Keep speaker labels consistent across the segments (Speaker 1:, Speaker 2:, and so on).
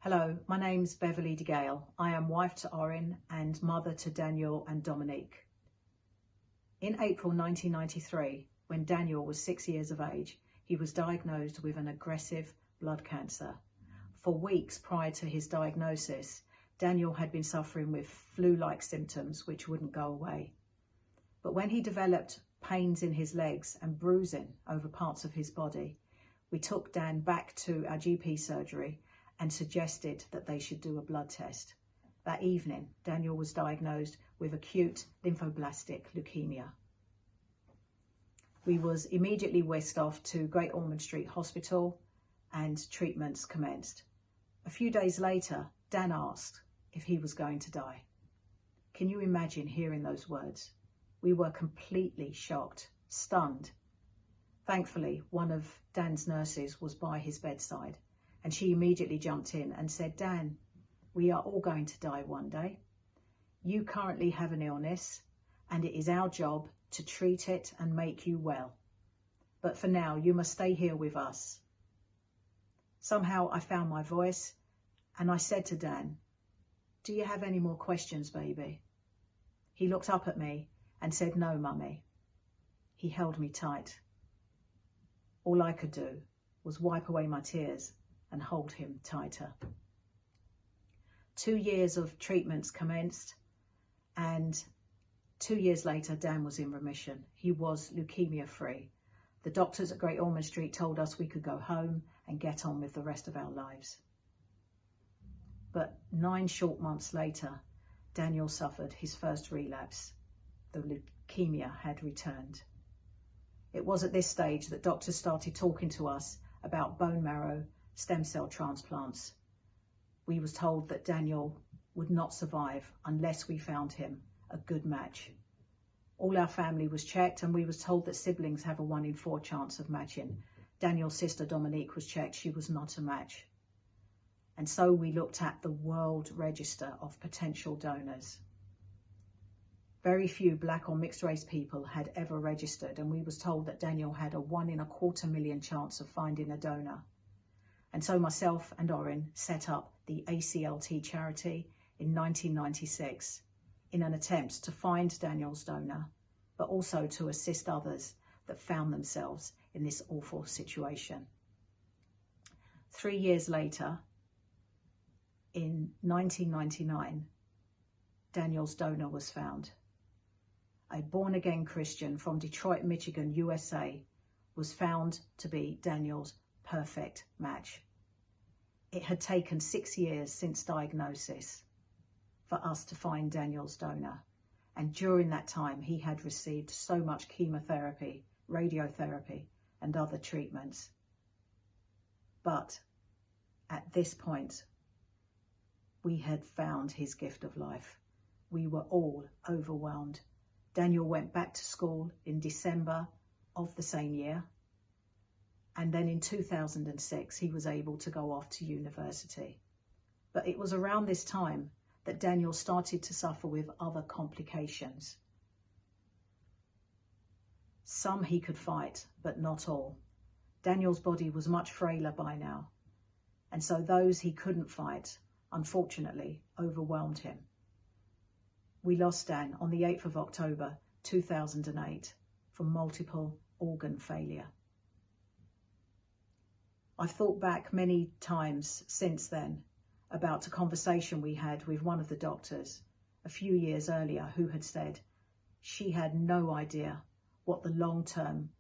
Speaker 1: Hello, my name's Beverly DeGale. I am wife to Orin and mother to Daniel and Dominique. In April 1993, when Daniel was 6 years of age, he was diagnosed with an aggressive blood cancer. For weeks prior to his diagnosis, Daniel had been suffering with flu-like symptoms which wouldn't go away. But when he developed pains in his legs and bruising over parts of his body, we took Dan back to our GP surgery and suggested that they should do a blood test. That evening, Daniel was diagnosed with acute lymphoblastic leukemia. We was immediately whisked off to Great Ormond Street Hospital and treatments commenced. A few days later, Dan asked if he was going to die. Can you imagine hearing those words? We were completely shocked, stunned. Thankfully, one of Dan's nurses was by his bedside, and she immediately jumped in and said, Dan, we are all going to die one day. You currently have an illness, and it is our job to treat it and make you well. But for now, you must stay here with us. Somehow I found my voice, and I said to Dan, do you have any more questions, baby? He looked up at me and said, no, Mummy. He held me tight. All I could do was wipe away my tears and hold him tighter. 2 years of treatments commenced, and 2 years later, Dan was in remission. He was leukemia free. The doctors at Great Ormond Street told us we could go home and get on with the rest of our lives. But 9 short months later, Daniel suffered his first relapse. The leukemia had returned. It was at this stage that doctors started talking to us about bone marrow stem cell transplants. We was told that Daniel would not survive unless we found him a good match. All our family was checked, and we was told that siblings have a 1 in 4 chance of matching. Daniel's sister Dominique was checked, she was not a match. And so we looked at the World Register of Potential Donors. Very few black or mixed race people had ever registered, and we was told that Daniel had a 1 in 250,000 chance of finding a donor. And so myself and Orin set up the ACLT charity in 1996 in an attempt to find Daniel's donor, but also to assist others that found themselves in this awful situation. 3 years later, in 1999, Daniel's donor was found. A born-again Christian from Detroit, Michigan, USA, was found to be Daniel's perfect match. It had taken 6 years since diagnosis for us to find Daniel's donor. And during that time, he had received so much chemotherapy, radiotherapy, and other treatments. But at this point, we had found his gift of life. We were all overwhelmed. Daniel went back to school in December of the same year. And then in 2006, he was able to go off to university. But it was around this time that Daniel started to suffer with other complications. Some he could fight, but not all. Daniel's body was much frailer by now. And so those he couldn't fight, unfortunately, overwhelmed him. We lost Dan on the 8th of October 2008 from multiple organ failure. I've thought back many times since then about a conversation we had with one of the doctors a few years earlier, who had said she had no idea what the long-term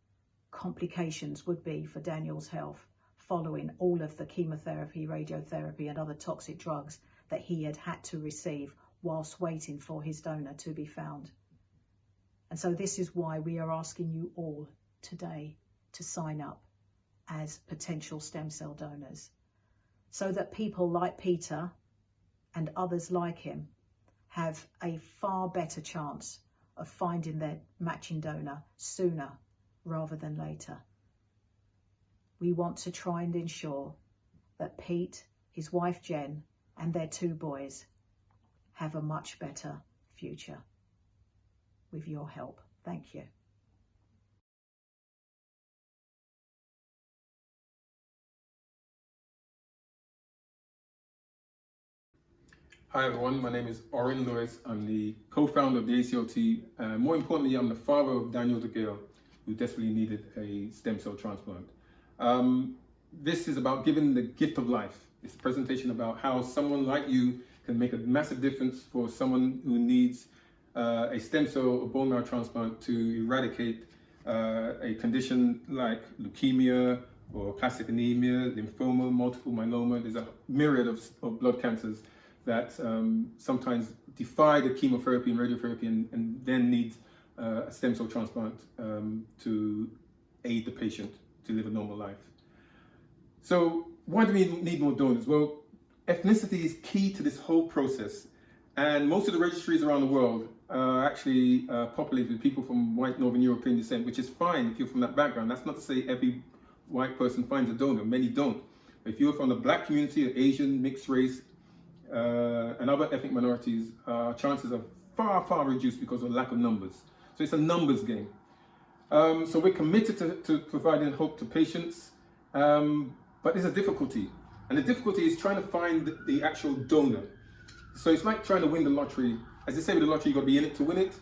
Speaker 1: complications would be for Daniel's health following all of the chemotherapy, radiotherapy and other toxic drugs that he had had to receive whilst waiting for his donor to be found. And so this is why we are asking you all today to sign up as potential stem cell donors, so that people like Peter and others like him have a far better chance of finding their matching donor sooner rather than later. We want to try and ensure that Pete, his wife Jen, and their 2 boys have a much better future with your help. Thank you.
Speaker 2: Hi everyone, my name is Oren Lewis. I'm the co-founder of the ACLT. More importantly, I'm the father of Daniel DeGale, who desperately needed a stem cell transplant. This is about giving the gift of life. It's a presentation about how someone like you can make a massive difference for someone who needs a stem cell or bone marrow transplant to eradicate a condition like leukemia or classic anemia, lymphoma, multiple myeloma. There's a myriad of blood cancers that sometimes defy the chemotherapy and radiotherapy and then need a stem cell transplant to aid the patient to live a normal life. So why do we need more donors? Well, ethnicity is key to this whole process, and most of the registries around the world are actually populated with people from white Northern European descent, which is fine if you're from that background. That's not to say every white person finds a donor, many don't. If you're from the black community, or Asian, mixed race, and other ethnic minorities, chances are far reduced because of lack of numbers. So it's a numbers game. So we're committed to providing hope to patients, but there's a difficulty. And the difficulty is trying to find the actual donor. So it's like trying to win the lottery. As they say with the lottery, you've got to be in it to win it,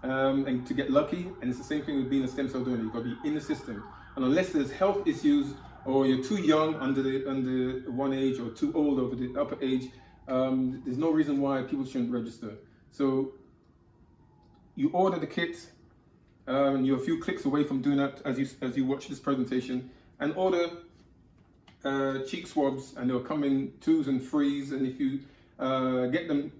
Speaker 2: and to get lucky. And it's the same thing with being a stem cell donor. You've got to be in the system. And unless there's health issues, or you're too young under one age, or too old over the upper age, there's no reason why people shouldn't register. So you order the kit, and you're a few clicks away from doing that as you watch this presentation, and order cheek swabs, and they'll come in 2s and 3s, and if you get them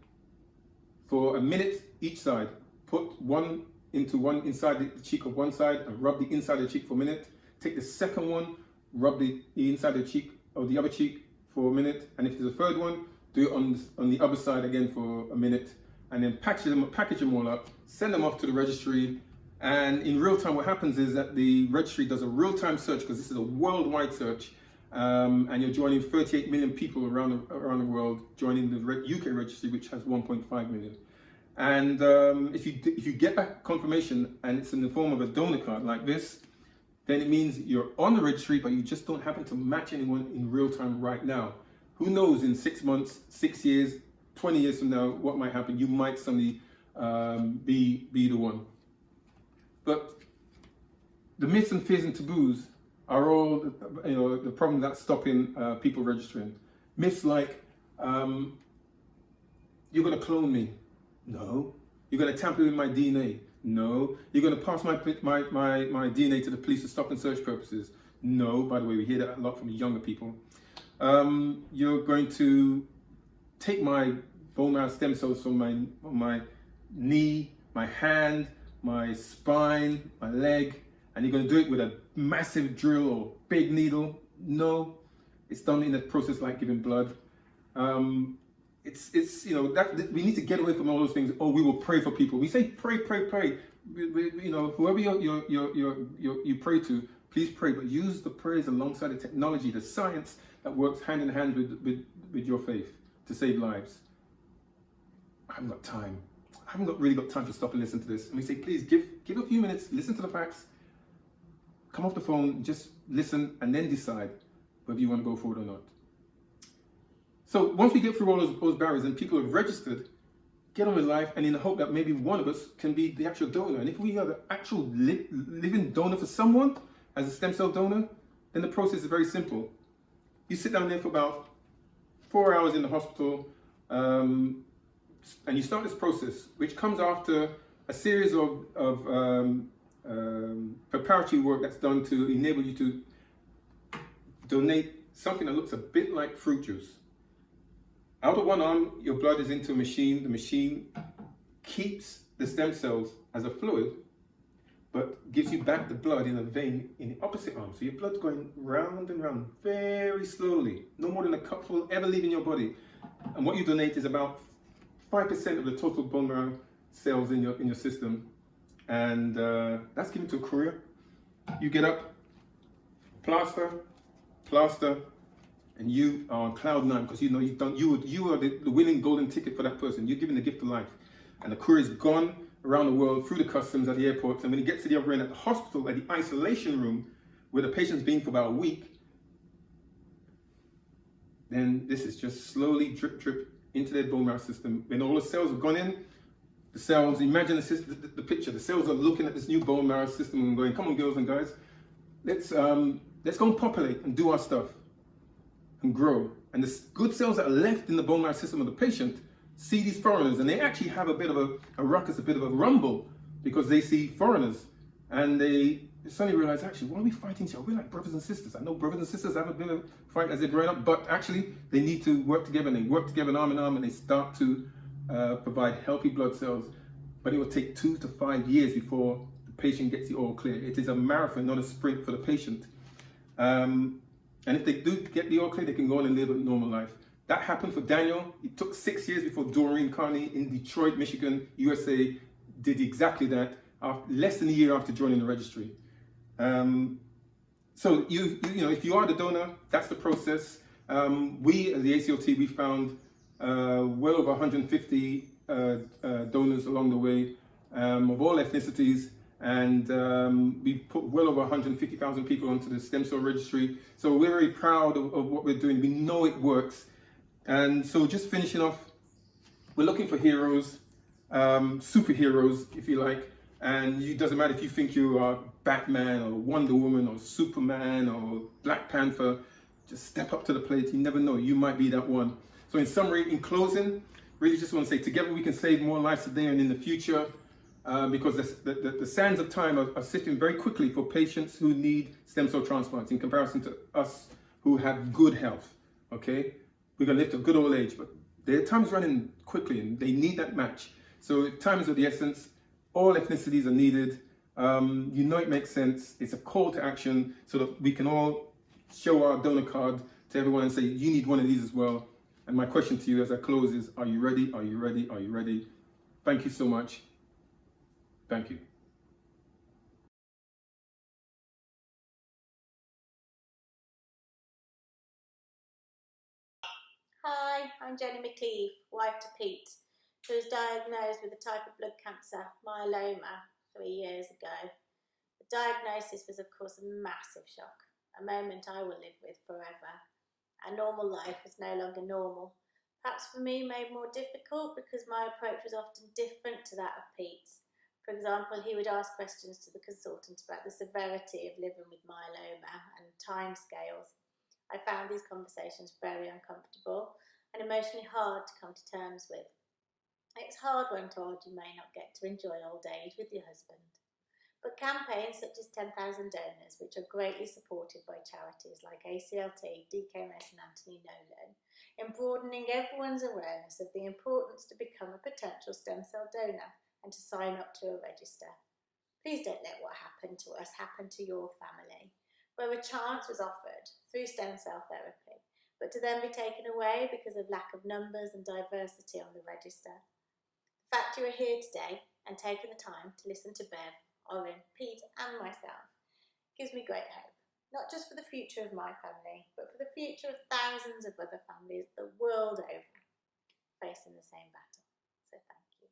Speaker 2: for a minute each side, put one inside the cheek of one side and rub the inside of the cheek for a minute. Take the second one, rub the inside of the cheek of the other cheek for a minute, and if there's a third one, do it on the other side again for a minute, and then package them all up, send them off to the registry. And in real time, what happens is that the registry does a real-time search, because this is a worldwide search, and you're joining 38 million people around the world joining the UK registry, which has 1.5 million. And if you get that confirmation and it's in the form of a donor card like this, then it means you're on the registry, but you just don't happen to match anyone in real time right now. Who knows, in 6 months, 6 years, 20 years from now, what might happen? You might suddenly be the one. But the myths and fears and taboos are all, the problem that's stopping people registering. Myths like, you're going to clone me. No. You're going to tamper with my DNA. No. You're going to pass my DNA to the police for stop and search purposes. No. By the way, we hear that a lot from younger people. You're going to take my bone marrow stem cells from my knee, my hand, my spine, my leg, and you're going to do it with a massive drill or big needle. No, it's done in a process like giving blood. It's that we need to get away from all those things. Oh, we will pray for people. We say pray. Whoever you pray to, please pray, but use the prayers alongside the technology, the science that works hand in hand with your faith to save lives. I haven't got time. I haven't really got time to stop and listen to this. And we say, please give a few minutes, listen to the facts, come off the phone, just listen, and then decide whether you want to go forward or not. So once we get through all those barriers and people have registered, get on with life, and in the hope that maybe one of us can be the actual donor. And if we are the actual living donor for someone as a stem cell donor, then the process is very simple. You sit down there for about 4 hours in the hospital, and you start this process, which comes after a series of preparatory work that's done to enable you to donate something that looks a bit like fruit juice. Out of one arm, your blood is into a machine. The machine keeps the stem cells as a fluid, but gives you back the blood in a vein in the opposite arm. So your blood's going round and round very slowly. No more than a cupful ever leaving your body. And what you donate is about 5% of the total bone marrow cells in your system. And that's given to a courier. You get up, plaster, and you are on cloud 9, because you are the winning golden ticket for that person. You're giving the gift of life. And the courier's gone around the world through the customs at the airports, and when he gets to the other end at the hospital, at the isolation room, where the patient's been for about a week, then this is just slowly drip into their bone marrow system. When all the cells have gone in, the cells, imagine the picture, the cells are looking at this new bone marrow system and going, come on girls and guys, let's go and populate and do our stuff and grow. And the good cells that are left in the bone marrow system of the patient see these foreigners, and they actually have a bit of a ruckus, a bit of a rumble, because they see foreigners, and they suddenly realize, actually, why are we fighting each other? We're like brothers and sisters. I know brothers and sisters have a bit of a fight as they're growing up, but actually they need to work together, and they work together arm in arm, and they start to provide healthy blood cells. But it will take 2 to 5 years before the patient gets the all clear. It is a marathon, not a sprint for the patient. And if they do get the all clear, they can go on and live a normal life. That happened for Daniel. It took 6 years before Doreen Carney in Detroit, Michigan, USA, did exactly that, less than a year after joining the registry. So you know, if you are the donor, that's the process. We, as the ACLT, we found well over 150 donors along the way, of all ethnicities, and we put well over 150,000 people onto the stem cell registry. So we're very proud of what we're doing. We know it works. And so just finishing off, we're looking for heroes, superheroes, if you like. And it doesn't matter if you think you are Batman or Wonder Woman or Superman or Black Panther, just step up to the plate. You never know, you might be that one. So in summary, in closing, really just want to say, together we can save more lives today and in the future, because the sands of time are sifting very quickly for patients who need stem cell transplants in comparison to us who have good health, okay? We're going to live to a good old age, but their time's running quickly and they need that match. So time is of the essence. All ethnicities are needed. You know it makes sense. It's a call to action so that we can all show our donor card to everyone and say, you need one of these as well. And my question to you as I close is, are you ready? Are you ready? Are you ready? Thank you so much. Thank you.
Speaker 3: Hi, I'm Jenny McLeave, wife to Pete, who was diagnosed with a type of blood cancer, myeloma, 3 years ago. The diagnosis was, of course, a massive shock, a moment I will live with forever. Our normal life was no longer normal, perhaps for me made more difficult because my approach was often different to that of Pete's. For example, he would ask questions to the consultant about the severity of living with myeloma and timescales. I found these conversations very uncomfortable and emotionally hard to come to terms with. It's hard when told you may not get to enjoy old age with your husband. But campaigns such as 10,000 Donors, which are greatly supported by charities like ACLT, DKMS and Anthony Nolan, in broadening everyone's awareness of the importance to become a potential stem cell donor and to sign up to a register. Please don't let what happened to us happen to your family, where a chance was offered through stem cell therapy, but to then be taken away because of lack of numbers and diversity on the register. The fact you are here today and taking the time to listen to Bev, Oren, Pete and myself gives me great hope, not just for the future of my family, but for the future of thousands of other families the world over facing the same battle. So thank you.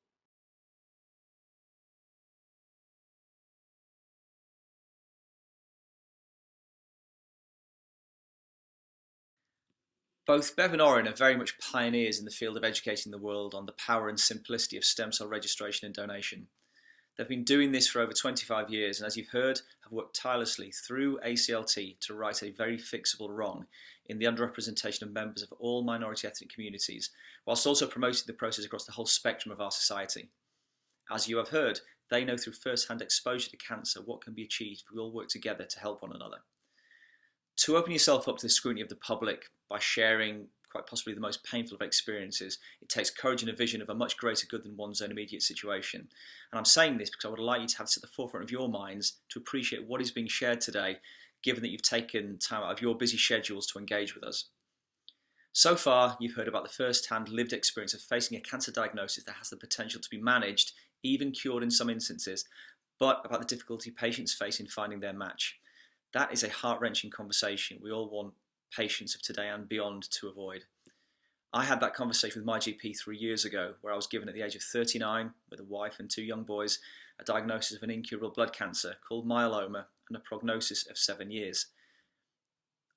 Speaker 4: Both Bev and Oren are very much pioneers in the field of educating the world on the power and simplicity of stem cell registration and donation. They've been doing this for over 25 years and, as you've heard, have worked tirelessly through ACLT to right a very fixable wrong in the underrepresentation of members of all minority ethnic communities, whilst also promoting the process across the whole spectrum of our society. As you have heard, they know through first-hand exposure to cancer what can be achieved if we all work together to help one another. To open yourself up to the scrutiny of the public by sharing quite possibly the most painful of experiences, it takes courage and a vision of a much greater good than one's own immediate situation. And I'm saying this because I would like you to have this at the forefront of your minds to appreciate what is being shared today, given that you've taken time out of your busy schedules to engage with us. So far, you've heard about the first-hand lived experience of facing a cancer diagnosis that has the potential to be managed, even cured in some instances, but about the difficulty patients face in finding their match. That is a heart-wrenching conversation we all want patients of today and beyond to avoid. I had that conversation with my GP 3 years ago, where I was given at the age of 39, with a wife and 2 young boys, a diagnosis of an incurable blood cancer called myeloma and a prognosis of 7 years.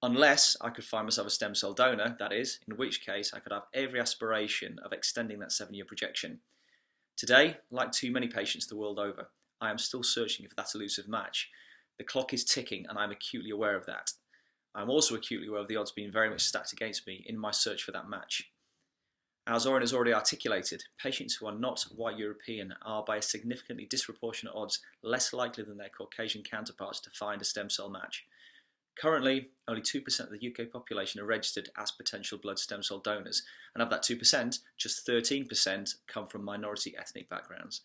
Speaker 4: unless I could find myself a stem cell donor, that is, in which case I could have every aspiration of extending that 7-year projection. Today, like too many patients the world over, I am still searching for that elusive match. The clock is ticking and I'm acutely aware of that. I'm also acutely aware of the odds being very much stacked against me in my search for that match. As Oren has already articulated, patients who are not white European are by a significantly disproportionate odds less likely than their Caucasian counterparts to find a stem cell match. Currently, only 2% of the UK population are registered as potential blood stem cell donors, and of that 2%, just 13% come from minority ethnic backgrounds.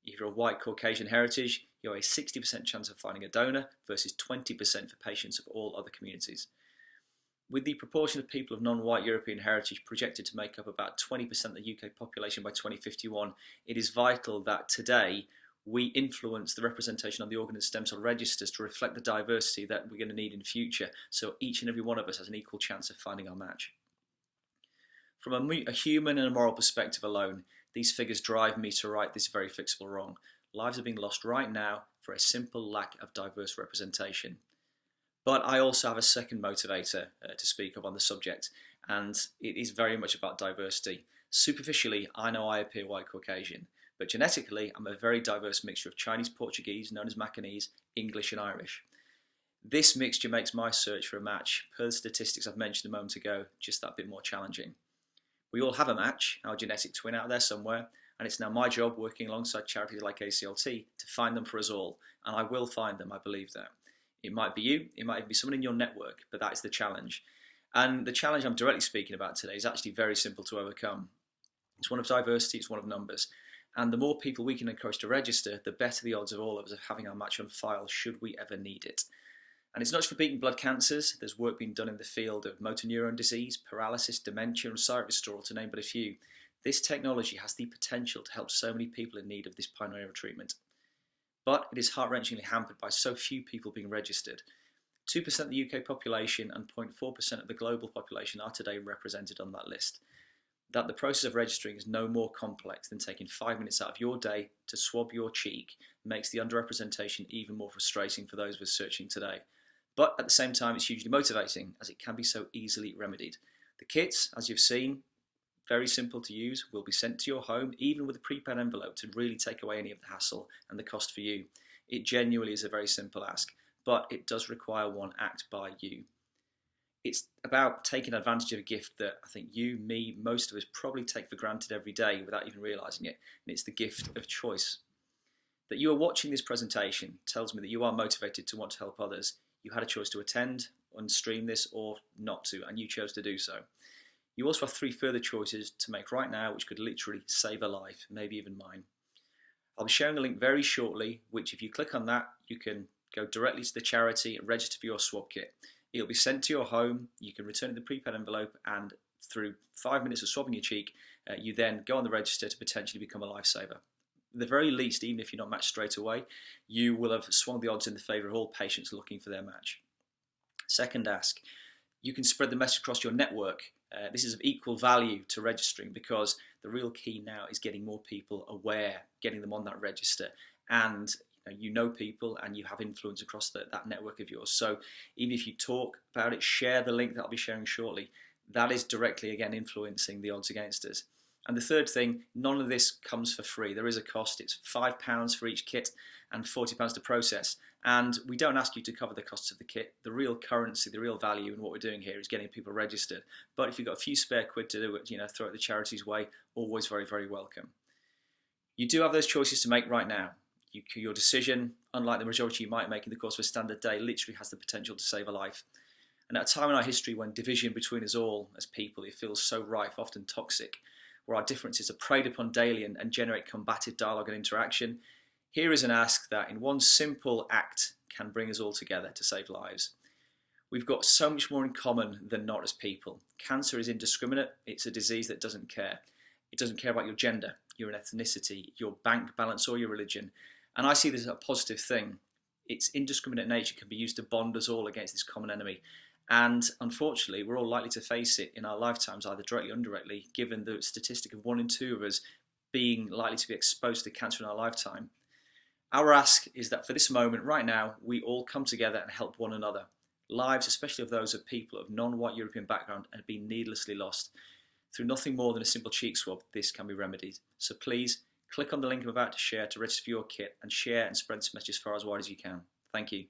Speaker 4: If you're a white Caucasian heritage, you have a 60% chance of finding a donor versus 20% for patients of all other communities. With the proportion of people of non-white European heritage projected to make up about 20% of the UK population by 2051, it is vital that today we influence the representation on the organ and stem cell registers to reflect the diversity that we're going to need in future, so each and every one of us has an equal chance of finding our match. From a human and a moral perspective alone, these figures drive me to right this very fixable wrong. Lives are being lost right now for a simple lack of diverse representation. But I also have a second motivator to speak of on the subject, and it is very much about diversity. Superficially, I know I appear white Caucasian, but genetically, I'm a very diverse mixture of Chinese Portuguese, known as Macanese, English and Irish. This mixture makes my search for a match, per the statistics I've mentioned a moment ago, just that bit more challenging. We all have a match, our genetic twin out there somewhere, and it's now my job, working alongside charities like ACLT, to find them for us all, and I will find them, I believe that. It might be you, it might even be someone in your network, but that is the challenge. And the challenge I'm directly speaking about today is actually very simple to overcome. It's one of diversity, it's one of numbers. And the more people we can encourage to register, the better the odds of all of us of having our match on file should we ever need it. And it's not just for beating blood cancers. There's work being done in the field of motor neuron disease, paralysis, dementia and sight withdrawal, to name but a few. This technology has the potential to help so many people in need of this pioneering treatment. But it is heart-wrenchingly hampered by so few people being registered. 2% of the UK population and 0.4% of the global population are today represented on that list. That the process of registering is no more complex than taking 5 minutes out of your day to swab your cheek makes the underrepresentation even more frustrating for those of us searching today. But at the same time, it's hugely motivating, as it can be so easily remedied. The kits, as you've seen, very simple to use, will be sent to your home, even with a prepaid envelope, to really take away any of the hassle and the cost for you. It genuinely is a very simple ask, but it does require one act by you. It's about taking advantage of a gift that I think you, me, most of us probably take for granted every day without even realising it, and it's the gift of choice. That you are watching this presentation tells me that you are motivated to want to help others. You had a choice to attend and stream this or not to, and you chose to do so. You also have 3 further choices to make right now, which could literally save a life, maybe even mine. I'll be sharing a link very shortly, which if you click on that, you can go directly to the charity and register for your swab kit. It'll be sent to your home, you can return it in the prepaid envelope, and through 5 minutes of swabbing your cheek, you then go on the register to potentially become a lifesaver. At the very least, even if you're not matched straight away, you will have swung the odds in the favour of all patients looking for their match. Second ask, you can spread the message across your network. This is of equal value to registering, because the real key now is getting more people aware, getting them on that register, and you know people and you have influence across that network of yours. So even if you talk about it, share the link that I'll be sharing shortly. That is directly, again, influencing the odds against us. And the third thing, none of this comes for free. There is a cost. It's £5 for each kit and £40 to process. And we don't ask you to cover the costs of the kit. The real currency, the real value in what we're doing here is getting people registered. But if you've got a few spare quid to do it, throw it the charity's way, always very, very welcome. You do have those choices to make right now. Your decision, unlike the majority you might make in the course of a standard day, literally has the potential to save a life. And at a time in our history when division between us all as people, it feels so rife, often toxic, where our differences are preyed upon daily and generate combative dialogue and interaction, here is an ask that in one simple act can bring us all together to save lives. We've got so much more in common than not as people. Cancer is indiscriminate. It's a disease that doesn't care. It doesn't care about your gender, your ethnicity, your bank balance or your religion. And I see this as a positive thing. Its indiscriminate nature can be used to bond us all against this common enemy. And unfortunately, we're all likely to face it in our lifetimes, either directly or indirectly, given the statistic of 1 in 2 of us being likely to be exposed to cancer in our lifetime. Our ask is that for this moment, right now, we all come together and help one another. Lives, especially of those of people of non-white European background, have been needlessly lost. Through nothing more than a simple cheek swab, this can be remedied. So please, click on the link I'm about to share to register for your kit and share and spread this message as far as wide as you can. Thank you.